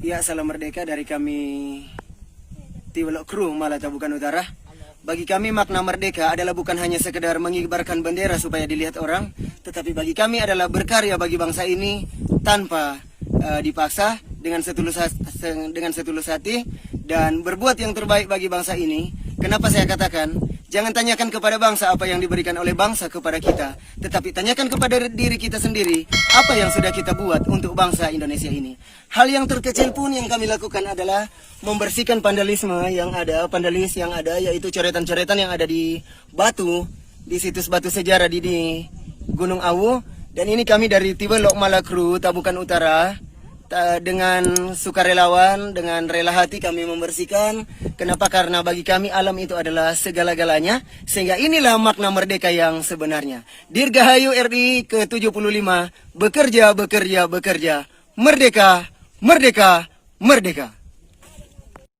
Ya, salam merdeka dari kami Tiwelok Kru, Malata Bukan Utara. Bagi kami makna merdeka adalah bukan hanya sekedar mengibarkan bendera supaya dilihat orang, tetapi bagi kami adalah berkarya bagi bangsa ini tanpa dipaksa, dengan setulus hati dan berbuat yang terbaik bagi bangsa ini. Kenapa saya katakan jangan tanyakan kepada bangsa apa yang diberikan oleh bangsa kepada kita, tetapi tanyakan kepada diri kita sendiri apa yang sudah kita buat untuk bangsa Indonesia ini. Hal yang terkecil pun yang kami lakukan adalah membersihkan vandalisme yang ada, yaitu coretan-coretan yang ada di batu, di situs batu sejarah di Gunung Awu. Dan ini kami dari Tiwelok Malakru, Tabukan Utara, dengan sukarelawan, dengan rela hati kami membersihkan. Kenapa? Karena bagi kami alam itu adalah segala-galanya. Sehingga inilah makna merdeka yang sebenarnya. Dirgahayu RI ke-75, bekerja, bekerja, bekerja. Merdeka, merdeka, merdeka.